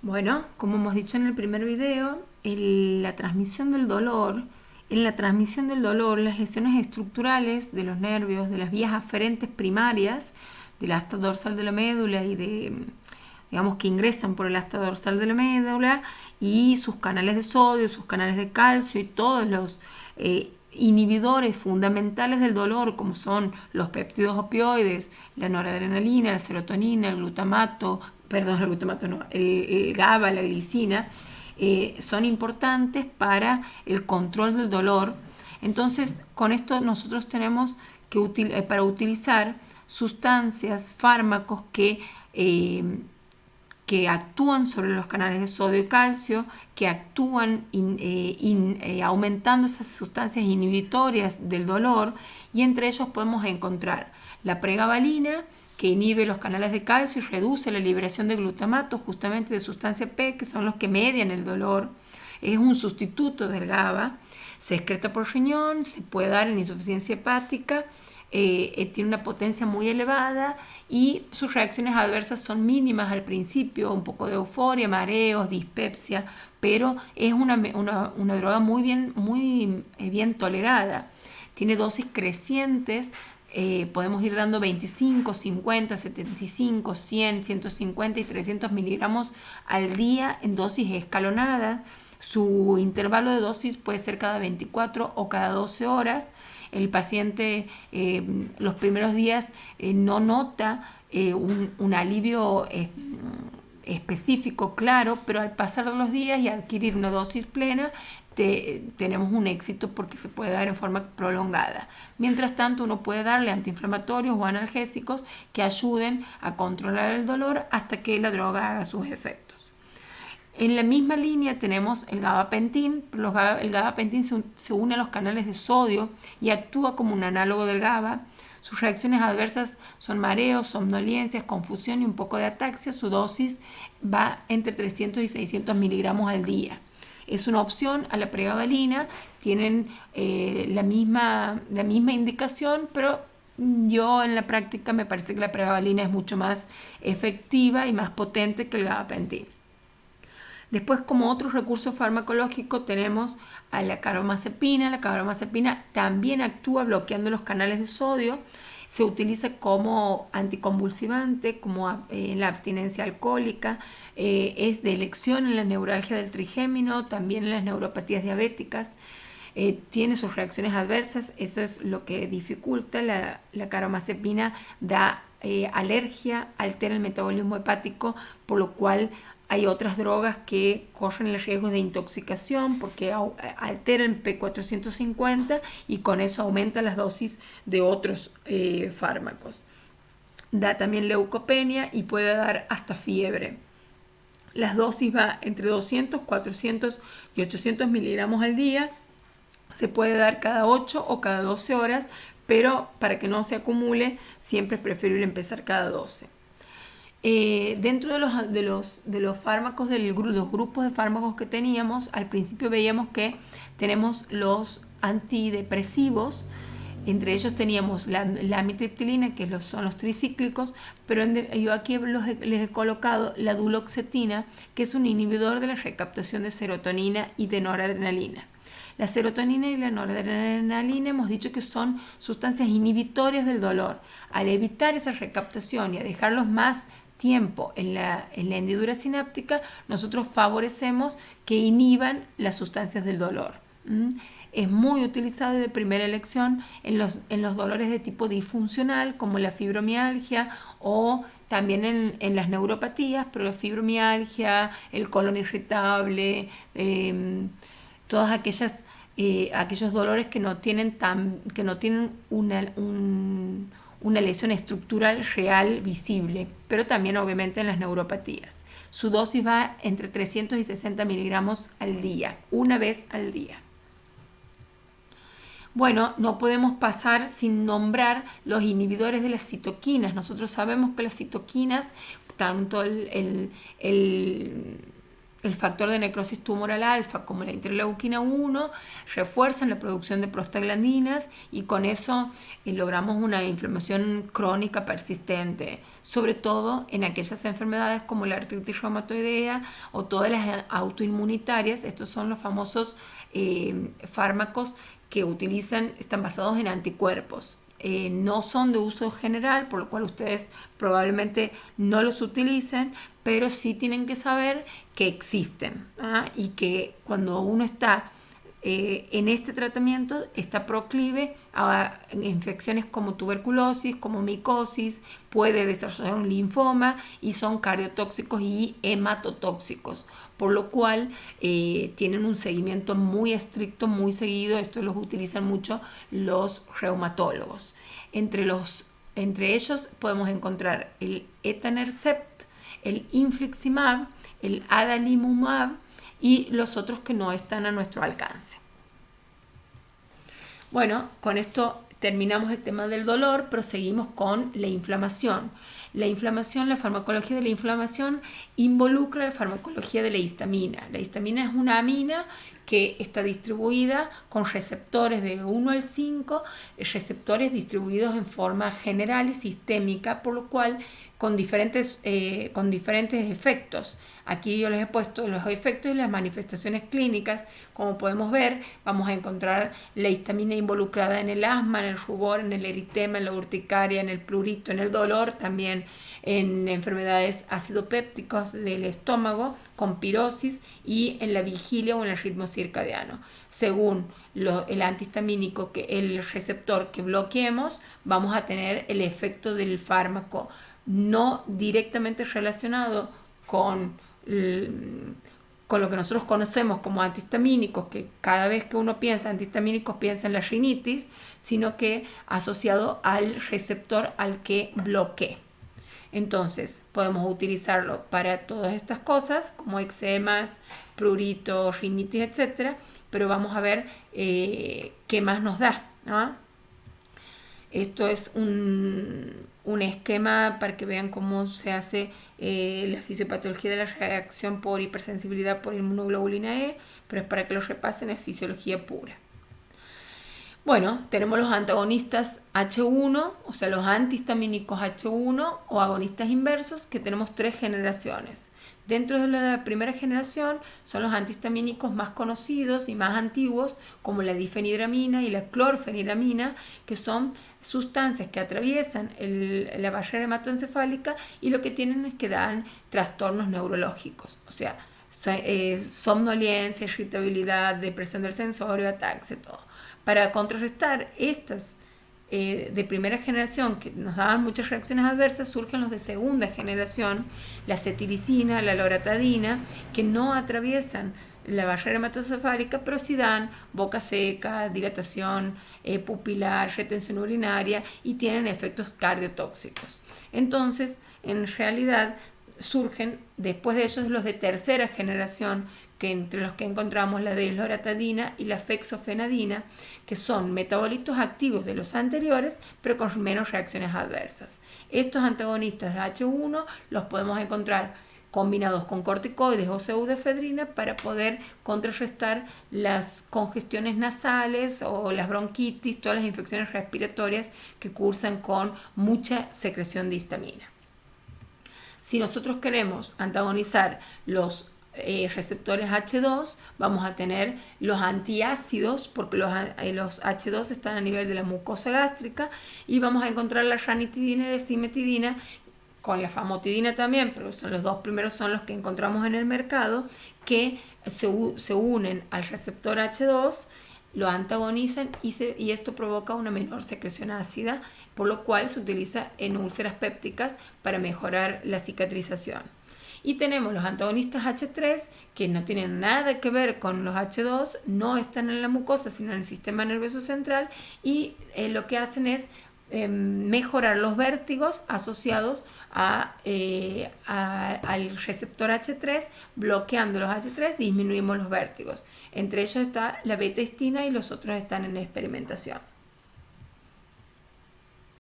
Bueno, como hemos dicho en el primer video, la transmisión del dolor, en la transmisión del dolor, las lesiones estructurales de los nervios, de las vías aferentes primarias, del asta dorsal de la médula y digamos, que ingresan por el asta dorsal de la médula y sus canales de sodio, sus canales de calcio y todos los inhibidores fundamentales del dolor, como son los péptidos opioides, la noradrenalina, la serotonina, el glutamato no, el GABA, la glicina, son importantes para el control del dolor. Entonces, con esto nosotros tenemos que para utilizar sustancias, fármacos que actúan sobre los canales de sodio y calcio, que actúan aumentando esas sustancias inhibitorias del dolor, y entre ellos podemos encontrar la pregabalina, que inhibe los canales de calcio y reduce la liberación de glutamato, justamente de sustancia P, que son los que median el dolor. Es un sustituto del GABA, se excreta por riñón, se puede dar en insuficiencia hepática, tiene una potencia muy elevada y sus reacciones adversas son mínimas al principio, un poco de euforia, mareos, dispepsia, pero es una droga muy bien tolerada. Tiene dosis crecientes, podemos ir dando 25, 50, 75, 100, 150 y 300 miligramos al día en dosis escalonadas. Su intervalo de dosis puede ser cada 24 o cada 12 horas. El paciente los primeros días no nota un alivio específico, claro, pero al pasar los días y adquirir una dosis plena, tenemos un éxito porque se puede dar en forma prolongada. Mientras tanto, uno puede darle antiinflamatorios o analgésicos que ayuden a controlar el dolor hasta que la droga haga sus efectos. En la misma línea tenemos el gabapentin. El gabapentin se une a los canales de sodio y actúa como un análogo del GABA. Sus reacciones adversas son mareos, somnolencias, confusión y un poco de ataxia. Su dosis va entre 300 y 600 miligramos al día. Es una opción a la pregabalina, tienen la misma indicación, pero yo en la práctica me parece que la pregabalina es mucho más efectiva y más potente que el gabapentin. Después, como otro recurso farmacológico, tenemos a la carbamazepina. La carbamazepina también actúa bloqueando los canales de sodio. Se utiliza como anticonvulsivante, como en la abstinencia alcohólica. Es de elección en la neuralgia del trigémino, también en las neuropatías diabéticas. Tiene sus reacciones adversas, eso es lo que dificulta. La carbamazepina da alergia, altera el metabolismo hepático, por lo cual hay otras drogas que corren el riesgo de intoxicación porque alteran el P450 y con eso aumenta las dosis de otros fármacos. Da también leucopenia y puede dar hasta fiebre. Las dosis va entre 200, 400 y 800 miligramos al día. Se puede dar cada 8 o cada 12 horas, pero para que no se acumule, siempre es preferible empezar cada 12. Dentro de los fármacos, los grupos de fármacos que teníamos, al principio veíamos que tenemos los antidepresivos. Entre ellos teníamos la amitriptilina, que son los tricíclicos, pero yo aquí les he colocado la duloxetina, que es un inhibidor de la recaptación de serotonina y de noradrenalina. La serotonina y la noradrenalina hemos dicho que son sustancias inhibitorias del dolor. Al evitar esa recaptación y a dejarlos más tiempo en la hendidura sináptica, nosotros favorecemos que inhiban las sustancias del dolor. Es muy utilizado de primera elección en los dolores de tipo disfuncional, como la fibromialgia, o también en las neuropatías, pero la fibromialgia, el colon irritable, todos aquellos dolores que no tienen una lesión estructural real visible, pero también obviamente en las neuropatías. Su dosis va entre 300 y 60 miligramos al día, una vez al día. Bueno, no podemos pasar sin nombrar los inhibidores de las citoquinas. Nosotros sabemos que las citoquinas, tanto el factor de necrosis tumoral alfa, como la interleuquina 1, refuerzan la producción de prostaglandinas y con eso logramos una inflamación crónica persistente, sobre todo en aquellas enfermedades como la artritis reumatoidea o todas las autoinmunitarias. Estos son los famosos fármacos que están basados en anticuerpos. No son de uso general, por lo cual ustedes probablemente no los utilicen, pero sí tienen que saber que existen, y que cuando uno está en este tratamiento está proclive a infecciones como tuberculosis, como micosis, puede desarrollar un linfoma y son cardiotóxicos y hematotóxicos, por lo cual tienen un seguimiento muy estricto, muy seguido. Esto los utilizan mucho los reumatólogos. Entre ellos podemos encontrar el etanercept, el infliximab, el adalimumab y los otros que no están a nuestro alcance. Bueno, con esto terminamos el tema del dolor, proseguimos con la inflamación. La farmacología de la inflamación involucra la farmacología de la histamina. La histamina es una amina que está distribuida con receptores de 1 al 5, receptores distribuidos en forma general y sistémica, por lo cual con diferentes efectos. Aquí yo les he puesto los efectos y las manifestaciones clínicas. Como podemos ver, vamos a encontrar la histamina involucrada en el asma, en el rubor, en el eritema, en la urticaria, en el prurito, en el dolor, también en enfermedades acidopépticas del estómago, con pirosis y en la vigilia o en el ritmo circadiano. Según el antihistamínico, el receptor que bloqueemos, vamos a tener el efecto del fármaco no directamente relacionado con lo que nosotros conocemos como antihistamínicos, que cada vez que uno piensa antihistamínicos piensa en la rinitis, sino que asociado al receptor al que bloquee. Entonces podemos utilizarlo para todas estas cosas como eczemas, prurito, rinitis, etc. Pero vamos a ver qué más nos da, ¿no? Esto es un esquema para que vean cómo se hace la fisiopatología de la reacción por hipersensibilidad por inmunoglobulina E, pero es para que lo repasen, es fisiología pura. Bueno, tenemos los antagonistas H1, o sea, los antihistamínicos H1 o agonistas inversos, que tenemos 3 generaciones. Dentro de la primera generación son los antihistamínicos más conocidos y más antiguos, como la difenidramina y la clorfeniramina, que son sustancias que atraviesan la barrera hematoencefálica y lo que tienen es que dan trastornos neurológicos, o sea, somnolencia, irritabilidad, depresión del sensorio, ataques, todo. Para contrarrestar estas de primera generación que nos daban muchas reacciones adversas, surgen los de segunda generación, la cetiricina, la loratadina, que no atraviesan la barrera hematoencefálica, pero sí dan boca seca, dilatación pupilar, retención urinaria y tienen efectos cardiotóxicos. Entonces, en realidad, surgen después de ellos los de tercera generación, que entre los que encontramos la desloratadina y la fexofenadina, que son metabolitos activos de los anteriores, pero con menos reacciones adversas. Estos antagonistas de H1 los podemos encontrar combinados con corticoides o pseudoefedrina para poder contrarrestar las congestiones nasales o las bronquitis, todas las infecciones respiratorias que cursan con mucha secreción de histamina. Si nosotros queremos antagonizar los receptores H2, vamos a tener los antiácidos, porque los H2 están a nivel de la mucosa gástrica, y vamos a encontrar la ranitidina y la simetidina, con la famotidina también, pero los dos primeros son los que encontramos en el mercado, que se unen al receptor H2, lo antagonizan y esto provoca una menor secreción ácida, por lo cual se utiliza en úlceras pépticas para mejorar la cicatrización. Y tenemos los antagonistas H3, que no tienen nada que ver con los H2, no están en la mucosa, sino en el sistema nervioso central, y lo que hacen es mejorar los vértigos asociados al receptor H3. Bloqueando los H3 disminuimos los vértigos. Entre ellos está la beta-histina y los otros están en experimentación.